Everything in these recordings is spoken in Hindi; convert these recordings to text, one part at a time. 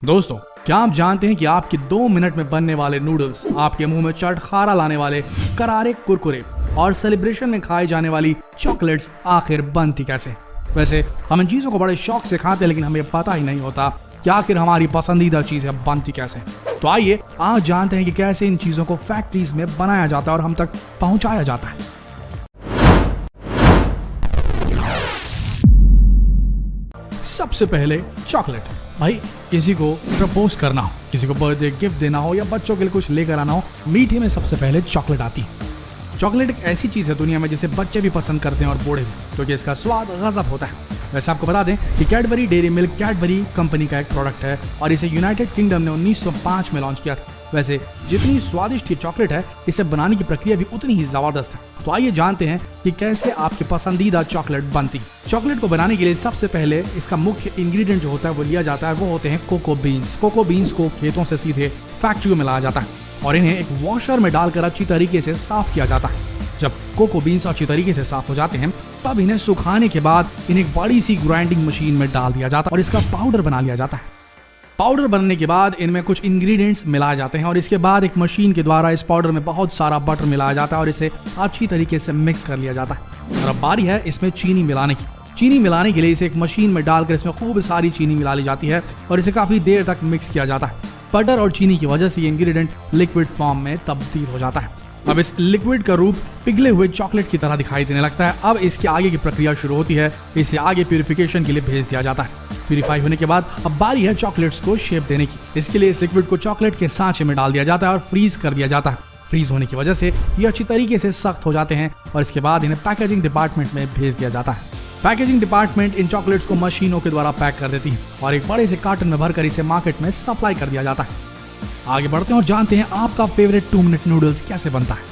दोस्तों, क्या आप जानते हैं कि आपके 2 मिनट में बनने वाले नूडल्स आपके मुंह में चटखारा लाने वाले करारे कुरकुरे और सेलिब्रेशन में खाए जाने वाली चॉकलेट्स आखिर बनती कैसे? वैसे हम इन चीजों को बड़े शौक से खाते हैं, लेकिन हमें पता ही नहीं होता कि आखिर हमारी पसंदीदा चीजें बनती कैसे। तो आइए आज जानते हैं कि कैसे इन चीजों को फैक्ट्रीज में बनाया जाता है और हम तक पहुंचाया जाता है। सबसे पहले चॉकलेट। भाई, किसी को प्रपोज करना हो, किसी को बर्थडे गिफ्ट देना हो या बच्चों के लिए कुछ लेकर आना हो, मीठे में सबसे पहले चॉकलेट आती है। चॉकलेट एक ऐसी चीज है दुनिया में जिसे बच्चे भी पसंद करते हैं और बूढ़े भी, क्योंकि इसका स्वाद गजब होता है। वैसे आपको बता दें कि Cadbury dairy milk Cadbury company का एक प्रोडक्ट है और इसे यूनाइटेड किंगडम ने 1905 में लॉन्च किया था। वैसे जितनी स्वादिष्ट ये चॉकलेट है, इसे बनाने की प्रक्रिया भी उतनी ही जबरदस्त है। तो आइए जानते हैं कि कैसे आपकी पसंदीदा चॉकलेट बनती है। चॉकलेट को बनाने के लिए सबसे पहले इसका मुख्य इंग्रेडिएंट जो होता है वो लिया जाता है, वो होते हैं कोको बीन्स। कोको बीन्स को खेतों से सीधे फैक्ट्री में लाया जाता है और इन्हें एक वॉशर में डालकर अच्छी तरीके से साफ किया जाता है। जब कोको बीन्स अच्छी तरीके से साफ हो जाते हैं, तब इन्हें सुखाने के बाद इन्हें एक बड़ी सी ग्राइंडिंग मशीन में डाल दिया जाता है और इसका पाउडर बना लिया जाता है। पाउडर बनने के बाद इनमें कुछ इंग्रेडिएंट्स मिलाए जाते हैं और इसके बाद एक मशीन के द्वारा इस पाउडर में बहुत सारा बटर मिलाया जाता है और इसे अच्छी तरीके से मिक्स कर लिया जाता है। और अब बारी है इसमें चीनी मिलाने की। चीनी मिलाने के लिए इसे एक मशीन में डालकर इसमें खूब सारी चीनी मिला ली जाती है और इसे काफी देर तक मिक्स किया जाता है। बटर और चीनी की वजह से ये इंग्रेडिएंट लिक्विड फॉर्म में तब्दील हो जाता है। अब इस लिक्विड का रूप पिघले हुए चॉकलेट की तरह दिखाई देने लगता है। अब इसके आगे की प्रक्रिया शुरू होती है। इसे आगे प्यूरिफिकेशन के लिए भेज दिया जाता है। प्यूरिफाई होने के बाद अब बारी है चॉकलेट्स को शेप देने की। इसके लिए इस लिक्विड को चॉकलेट के सांचे में डाल दिया जाता है और फ्रीज कर दिया जाता है। फ्रीज होने की वजह से ये अच्छी तरीके से सख्त हो जाते हैं और इसके बाद इन्हें पैकेजिंग डिपार्टमेंट में भेज दिया जाता है। पैकेजिंग डिपार्टमेंट इन चॉकलेट्स को मशीनों के द्वारा पैक कर देती है और एक बड़े से कार्टन में भरकर इसे मार्केट में सप्लाई कर दिया जाता है। आगे बढ़ते हैं और जानते हैं आपका फेवरेट 2 मिनट नूडल्स कैसे बनता है।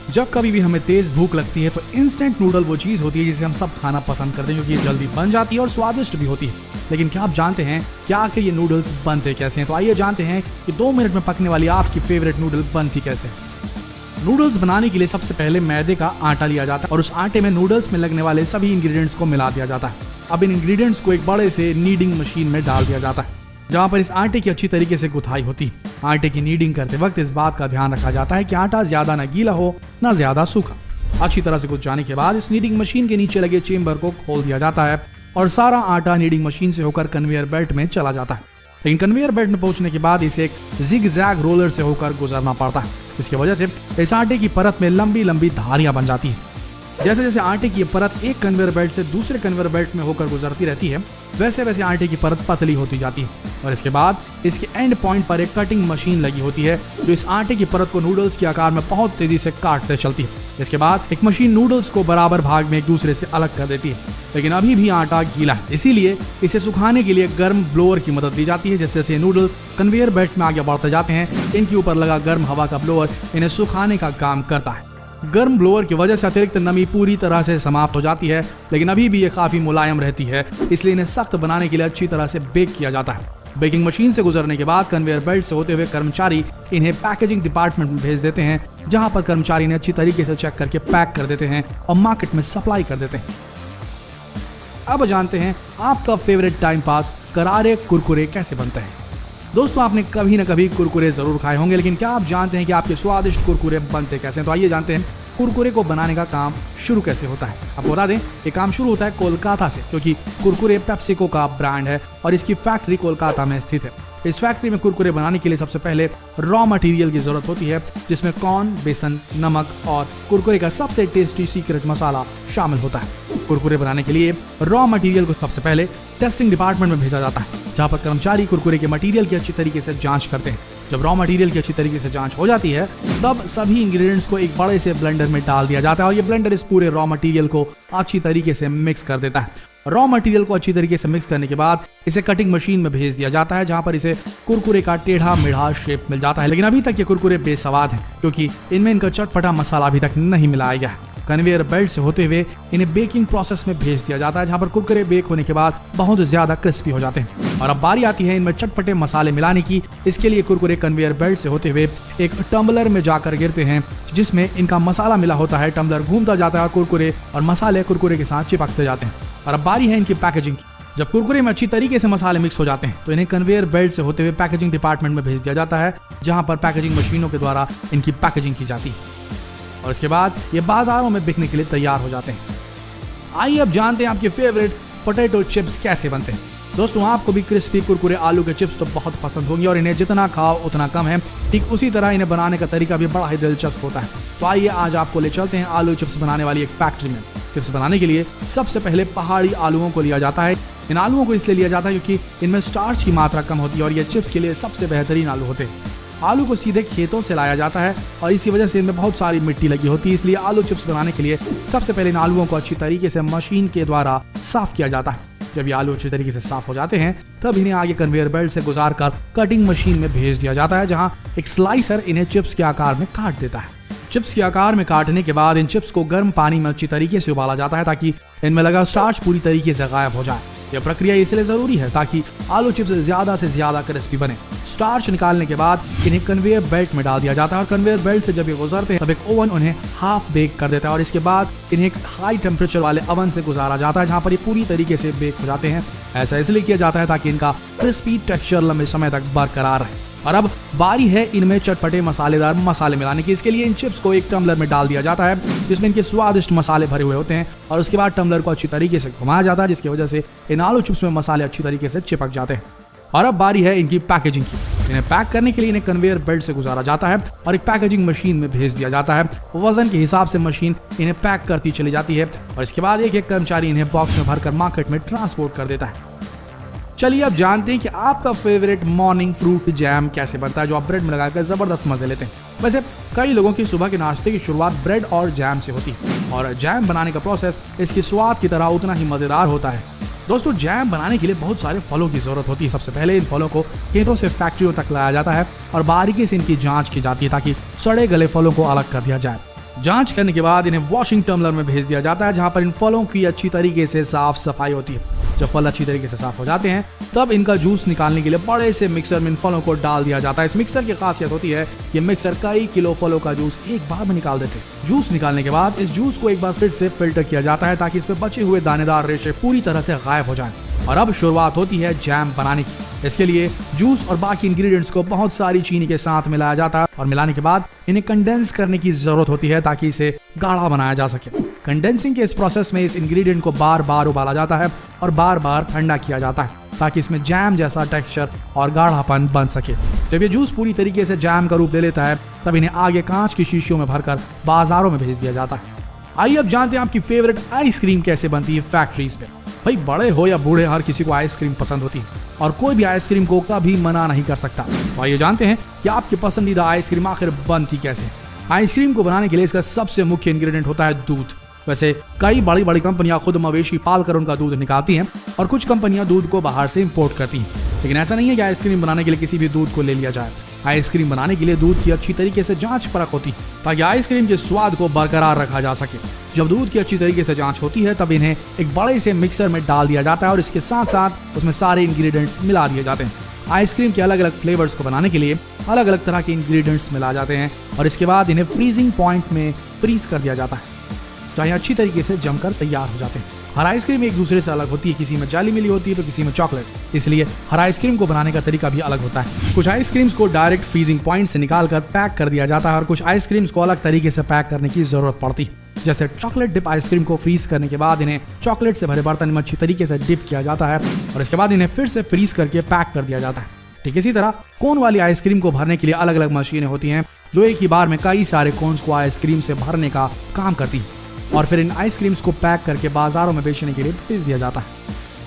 जब कभी भी हमें तेज भूख लगती है तो इंस्टेंट नूडल वो चीज होती है जिसे हम सब खाना पसंद करते हैं, क्योंकि ये जल्दी बन जाती है और स्वादिष्ट भी होती है। लेकिन क्या आप जानते हैं कि आखिर ये नूडल्स बनते कैसे हैं? तो आइए जानते हैं कि 2 मिनट में पकने वाली आपकी फेवरेट नूडल बनती कैसे है। नूडल्स बनाने के लिए सबसे पहले मैदे का आटा लिया जाता है और उस आटे में नूडल्स में लगने वाले सभी इंग्रेडिएंट्स को मिला दिया जाता है। अब इन इंग्रेडिएंट्स को एक बड़े से नीडिंग मशीन में डाल दिया जाता है, जहाँ पर इस आटे की अच्छी तरीके से गुथाई होती है। आटे की नीडिंग करते वक्त इस बात का ध्यान रखा जाता है कि आटा ज्यादा न गीला हो न ज्यादा सूखा। अच्छी तरह से गुथ जाने के बाद इस नीडिंग मशीन के नीचे लगे चेम्बर को खोल दिया जाता है और सारा आटा नीडिंग मशीन से होकर कन्वेयर बेल्ट में चला जाता है। लेकिन कन्वेयर बेल्ट में पहुंचने के बाद इसे एक जिग-जैग रोलर से होकर गुजरना पड़ता है। इसकी वजह से इस आटे की परत में लंबी लंबी धारियां बन जाती है। जैसे जैसे आटे की परत एक कन्वेयर बेल्ट से दूसरे कन्वेयर बेल्ट में होकर गुजरती रहती है, वैसे वैसे आटे की परत पतली होती जाती है और इसके बाद इसके एंड पॉइंट पर एक कटिंग मशीन लगी होती है जो इस आटे की परत को नूडल्स के आकार में बहुत तेजी से काटते चलती है। इसके बाद एक मशीन नूडल्स को बराबर भाग में एक दूसरे से अलग कर देती है, लेकिन अभी भी आटा गीला है, इसीलिए इसे सुखाने के लिए गर्म ब्लोअर की मदद ली जाती है। जैसे जैसे नूडल्स कन्वेयर बेल्ट में आगे बढ़ते जाते हैं, इनके ऊपर लगा गर्म हवा का ब्लोअर इन्हें सुखाने का काम करता है। गर्म ब्लोअर की वजह से अतिरिक्त नमी पूरी तरह से समाप्त हो जाती है, लेकिन अभी भी ये काफी मुलायम रहती है, इसलिए इन्हें सख्त बनाने के लिए अच्छी तरह से बेक किया जाता है। बेकिंग मशीन से गुजरने के बाद कन्वेयर बेल्ट से होते हुए कर्मचारी इन्हें पैकेजिंग डिपार्टमेंट में भेज देते हैं, जहां पर कर्मचारी इन्हें अच्छी तरीके से चेक करके पैक कर देते हैं और मार्केट में सप्लाई कर देते हैं। अब जानते हैं आपका फेवरेट टाइम पास करारे कुरकुरे कैसे बनते हैं। दोस्तों, आपने कभी न कभी कुरकुरे जरूर खाए होंगे, लेकिन क्या आप जानते हैं कि आपके स्वादिष्ट कुरकुरे बनते कैसे हैं? तो आइए जानते हैं कुरकुरे को बनाने का काम शुरू कैसे होता है। आपको बता दें ये काम शुरू होता है कोलकाता से, क्योंकि कुरकुरे पेप्सिको का ब्रांड है और इसकी फैक्ट्री कोलकाता में स्थित है। इस फैक्ट्री में कुरकुरे बनाने के लिए सबसे पहले रॉ मटेरियल की जरूरत होती है, जिसमें कॉर्न, बेसन, नमक और कुरकुरे का सबसे टेस्टी सीक्रेट मसाला शामिल होता है। कुरकुरे बनाने के लिए रॉ मटेरियल को सबसे पहले टेस्टिंग डिपार्टमेंट में भेजा जाता है, जहाँ पर कर्मचारी कुरकुरे के मटेरियल की अच्छी तरीके से जांच करते हैं। जब रॉ मटेरियल की अच्छी तरीके से जांच हो जाती है, तब सभी इंग्रेडिएंट्स को एक बड़े से ब्लेंडर में डाल दिया जाता है और ये ब्लेंडर इस पूरे रॉ मटेरियल को अच्छी तरीके से मिक्स कर देता है। रॉ मटेरियल को अच्छी तरीके से मिक्स करने के बाद इसे कटिंग मशीन में भेज दिया जाता है, जहां पर इसे कुरकुरे का टेढ़ा मेढ़ा शेप मिल जाता है। लेकिन अभी तक ये कुरकुरे बेस्वाद हैं, क्योंकि इनमें इनका चटपटा मसाला अभी तक नहीं मिलाया गया है। कन्वेयर बेल्ट से होते हुए इन्हें बेकिंग प्रोसेस में भेज दिया जाता है, जहां पर कुरकुरे बेक होने के बाद बहुत ज्यादा क्रिस्पी हो जाते हैं। और अब बारी आती है इनमें चटपटे मसाले मिलाने की। इसके लिए कुरकुरे कन्वेयर बेल्ट से होते हुए एक टम्बलर में जाकर गिरते हैं, जिसमें इनका मसाला मिला होता है। टम्बलर घूमता जाता है और कुरकुरे और मसाले कुरकुरे के साथ चिपकते जाते हैं। और अब बारी है इनकी पैकेजिंग की। जब कुरकुरे में अच्छी तरीके से मसाले मिक्स हो जाते हैं तो इन्हें कन्वेयर बेल्ट से होते हुए पैकेजिंग डिपार्टमेंट में भेज दिया जाता है, जहां पर पैकेजिंग मशीनों के द्वारा इनकी पैकेजिंग की जाती है और इसके बाद ये बाजारों में बिकने के लिए तैयार हो जाते हैं। आइए अब जानते हैं आपके फेवरेट पोटैटो चिप्स कैसे बनते हैं। दोस्तों, आपको भी क्रिस्पी कुरकुरे आलू के चिप्स तो बहुत पसंद होंगे और इन्हें जितना खाओ उतना कम है। ठीक उसी तरह इन्हें बनाने का तरीका भी बड़ा ही दिलचस्प होता है। तो आइए आज आपको ले चलते हैं आलू चिप्स बनाने वाली एक फैक्ट्री में। चिप्स बनाने के लिए सबसे पहले पहाड़ी आलूओं को लिया जाता है। इन आलूओं को इसलिए लिया जाता है क्योंकि इनमें स्टार्च की मात्रा कम होती है और ये चिप्स के लिए सबसे बेहतरीन आलू होते हैं। आलू को सीधे खेतों से लाया जाता है और इसी वजह से इनमें बहुत सारी मिट्टी लगी होती है, इसलिए आलू चिप्स बनाने के लिए सबसे पहले इन आलूओं को अच्छी तरीके से मशीन के द्वारा साफ किया जाता है। जब ये आलू अच्छी तरीके से साफ हो जाते हैं तब इन्हें आगे कन्वेयर बेल्ट से गुजार कर कटिंग मशीन में भेज दिया जाता है, जहां एक स्लाइसर इन्हें चिप्स के आकार में काट देता है। चिप्स के आकार में काटने के बाद इन चिप्स को गर्म पानी में अच्छी तरीके से उबाला जाता है ताकि इनमें लगा स्टार्च पूरी तरीके से गायब हो जाए। यह प्रक्रिया इसलिए जरूरी है ताकि आलू चिप्स ज्यादा से ज्यादा क्रिस्पी बने। स्टार्च निकालने के बाद इन्हें कन्वेयर बेल्ट में डाल दिया जाता है और कन्वेयर बेल्ट से जब ये गुजरते हैं तब एक ओवन उन्हें हाफ बेक कर देता है और इसके बाद इन्हें एक हाई टेम्परेचर वाले ओवन से गुजारा जाता है, जहां पर ये पूरी तरीके से बेक हो जाते हैं। ऐसा इसलिए किया जाता है ताकि इनका क्रिस्पी टेक्सचर लंबे समय तक बरकरार रहे। और अब बारी है इनमें चटपटे मसालेदार मसाले मिलाने की। इसके लिए इन चिप्स को एक टम्बलर में डाल दिया जाता है जिसमें इनके स्वादिष्ट मसाले भरे हुए होते हैं और उसके बाद टम्बलर को अच्छी तरीके से घुमाया जाता है, जिसकी वजह से इन आलू चिप्स में मसाले अच्छी तरीके से चिपक जाते हैं। और अब बारी है इनकी पैकेजिंग की। इन्हें पैक करने के लिए इन्हें कन्वेयर बेल्ट से गुजारा जाता है और एक पैकेजिंग मशीन में भेज दिया जाता है। वजन के हिसाब से मशीन इन्हें पैक करती चली जाती है और इसके बाद एक एक कर्मचारी इन्हें बॉक्स में भरकर मार्केट में ट्रांसपोर्ट कर देता है। चलिए अब जानते हैं कि आपका फेवरेट मॉर्निंग फ्रूट जैम कैसे बनता है, जो आप ब्रेड में लगाकर जबरदस्त मजे लेते हैं। वैसे कई लोगों की सुबह के नाश्ते की शुरुआत ब्रेड और जैम से होती है और जैम बनाने का प्रोसेस इसके स्वाद की तरह उतना ही मजेदार होता है। दोस्तों, जैम बनाने के लिए बहुत सारे फलों की जरूरत होती है। सबसे पहले इन फलों को खेतों से फैक्ट्रियों तक लाया जाता है और बारीकी से इनकी जांच की जाती है ताकि सड़े गले फलों को अलग कर दिया जाए। जांच करने के बाद इन्हें वॉशिंग टम्बलर में भेज दिया जाता है, जहां पर इन फलों की अच्छी तरीके से साफ सफाई होती है। जब फल अच्छी तरीके से साफ हो जाते हैं तब इनका जूस निकालने के लिए बड़े से मिक्सर में इन फलों को डाल दिया जाता है। इस मिक्सर की खासियत होती है कि मिक्सर कई किलो फलों का जूस एक बार में निकाल देते हैं। जूस निकालने के बाद इस जूस को एक बार फिर से फिल्टर किया जाता है ताकि इसमें बचे हुए दानेदार रेशे पूरी तरह से गायब हो जाएं। और अब शुरुआत होती है जैम बनाने की। इसके लिए जूस और बाकी इंग्रेडिएंट्स को बहुत सारी चीनी के साथ मिलाया जाता है और मिलाने के बाद इन्हें कंडेंस करने की जरूरत होती है ताकि इसे गाढ़ा बनाया जा सके। कंडेंसिंग के इस प्रोसेस में इस इंग्रेडिएंट को बार बार उबाला जाता है और बार बार ठंडा किया जाता है ताकि इसमें जैम जैसा टेक्सचर और गाढ़ापन बन सके। जब ये जूस पूरी तरीके से जैम का रूप ले लेता है तब इन्हें आगे कांच की शीशियों में भरकर बाजारों में भेज दिया जाता है। आइए अब जानते हैं आपकी फेवरेट आइसक्रीम कैसे बनती है फैक्ट्रीज में। भाई, बड़े हो या बूढ़े हर किसी को आइसक्रीम पसंद होती है और कोई भी आइसक्रीम को कभी मना नहीं कर सकता। तो आइए जानते हैं कि आपकी पसंदीदा आइसक्रीम आखिर बनती कैसे। आइसक्रीम को बनाने के लिए इसका सबसे मुख्य इंग्रेडिएंट होता है दूध। वैसे कई बड़ी बड़ी कंपनियां खुद मवेशी पालकर उनका दूध निकालती हैं और कुछ कंपनियां दूध को बाहर से इंपोर्ट करती हैं, लेकिन ऐसा नहीं है कि आइसक्रीम बनाने के लिए किसी भी दूध को ले लिया जाए। आइसक्रीम बनाने के लिए दूध की अच्छी तरीके से जांच परख होती है ताकि आइसक्रीम के स्वाद को बरकरार रखा जा सके। जब दूध की अच्छी तरीके से जांच होती है तब इन्हें एक बड़े से मिक्सर में डाल दिया जाता है और इसके साथ साथ उसमें सारे इंग्रेडिएंट्स मिला दिए जाते हैं। आइसक्रीम के अलग अलग फ्लेवर्स को बनाने के लिए अलग अलग तरह के इंग्रेडिएंट्स मिला जाते हैं और इसके बाद इन्हें फ्रीजिंग पॉइंट में फ्रीज कर दिया जाता है, जहाँ अच्छी तरीके से जमकर तैयार हो जाते हैं। हर आइसक्रीम एक दूसरे से अलग होती है, किसी में जाली मिली होती है तो किसी में चॉकलेट, इसलिए हर आइसक्रीम को बनाने का तरीका भी अलग होता है। कुछ आइसक्रीम्स को डायरेक्ट फ्रीजिंग पॉइंट से निकालकर पैक कर दिया जाता है और कुछ आइसक्रीम्स को अलग तरीके से पैक करने की जरूरत पड़ती है। जैसे चॉकलेट डिप आइसक्रीम को फ्रीज करने के बाद इन्हें चॉकलेट से भरे बर्तन में अच्छी तरीके से डिप किया जाता है और इसके बाद इन्हें फिर से फ्रीज करके पैक कर दिया जाता है। ठीक इसी तरह कोन वाली आइसक्रीम को भरने के लिए अलग अलग मशीनें होती हैं जो एक ही बार में कई सारे कोन्स को आइसक्रीम से भरने का काम करती है और फिर इन आइसक्रीम्स को पैक करके बाजारों में बेचने के लिए भेज दिया जाता है।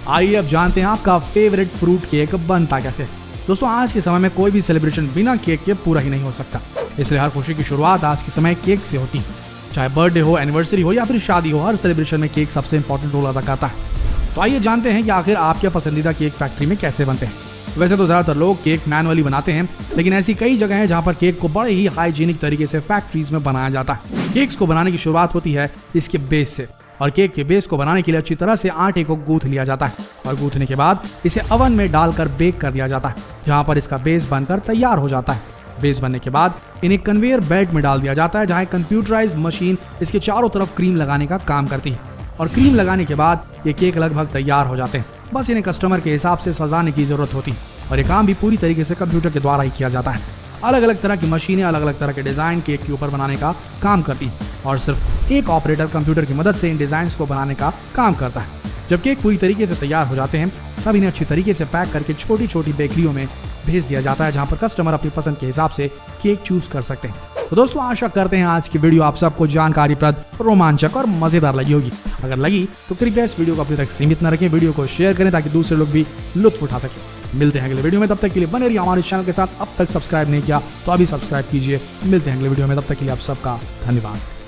आइए अब जानते हैं आपका फेवरेट फ्रूट केक बनता कैसे। दोस्तों, आज के समय में कोई भी सेलिब्रेशन बिना केक के पूरा ही नहीं हो सकता, इसलिए हर खुशी की शुरुआत आज के समय केक से होती है। चाहे बर्थडे हो, एनिवर्सरी हो या फिर शादी हो, हर सेलिब्रेशन में केक सबसे इंपॉर्टेंट रोल अदा करता है। तो आइए जानते हैं कि आखिर आपके पसंदीदा केक फैक्ट्री में कैसे बनते हैं। वैसे तो ज्यादातर लोग केक मैनुअली बनाते हैं, लेकिन ऐसी कई जगह हैं जहां पर केक को बड़े ही हाइजीनिक तरीके से फैक्ट्रीज में बनाया जाता है। केक्स को बनाने की शुरुआत होती है इसके बेस से और केक के बेस को बनाने के लिए अच्छी तरह से आटे को गूंथ लिया जाता है और गूंथने के बाद इसे ओवन में डालकर बेक कर दिया जाता है, जहां पर इसका बेस बनकर तैयार हो जाता है। बेस बनने के बाद इन्हें कन्वेयर बेल्ट में डाल दिया जाता है, जहां कंप्यूटराइज्ड मशीन इसके चारों तरफ क्रीम लगाने का काम करती है और क्रीम लगाने के बाद ये केक लगभग तैयार हो जाते हैं। बस इन्हें कस्टमर के हिसाब से सजाने की जरूरत होती और ये काम भी पूरी तरीके से कंप्यूटर के द्वारा ही किया जाता है। अलग अलग तरह की मशीनें अलग अलग तरह के डिजाइन केक के ऊपर बनाने का काम करती और सिर्फ एक ऑपरेटर कंप्यूटर की मदद से इन डिजाइन को बनाने का काम करता है। जब केक पूरी तरीके से तैयार हो जाते हैं तब इन्हें अच्छी तरीके से पैक करके छोटी छोटी बेकरियों में भेज दिया जाता है, जहां पर कस्टमर अपनी पसंद के हिसाब से केक चूज कर सकते हैं। तो दोस्तों, आशा करते हैं आज की वीडियो आप सबको जानकारीप्रद, रोमांचक और मजेदार लगी होगी। अगर लगी तो कृपया इस वीडियो को अभी तक सीमित न रखें, वीडियो को शेयर करें ताकि दूसरे लोग भी लुत्फ उठा सकें। मिलते हैं अगले वीडियो में, तब तक के लिए बने रहिए हमारे चैनल के साथ। अब तक सब्सक्राइब नहीं किया तो अभी सब्सक्राइब कीजिए। मिलते हैं अगले वीडियो में, तब तक के लिए आप सबका धन्यवाद।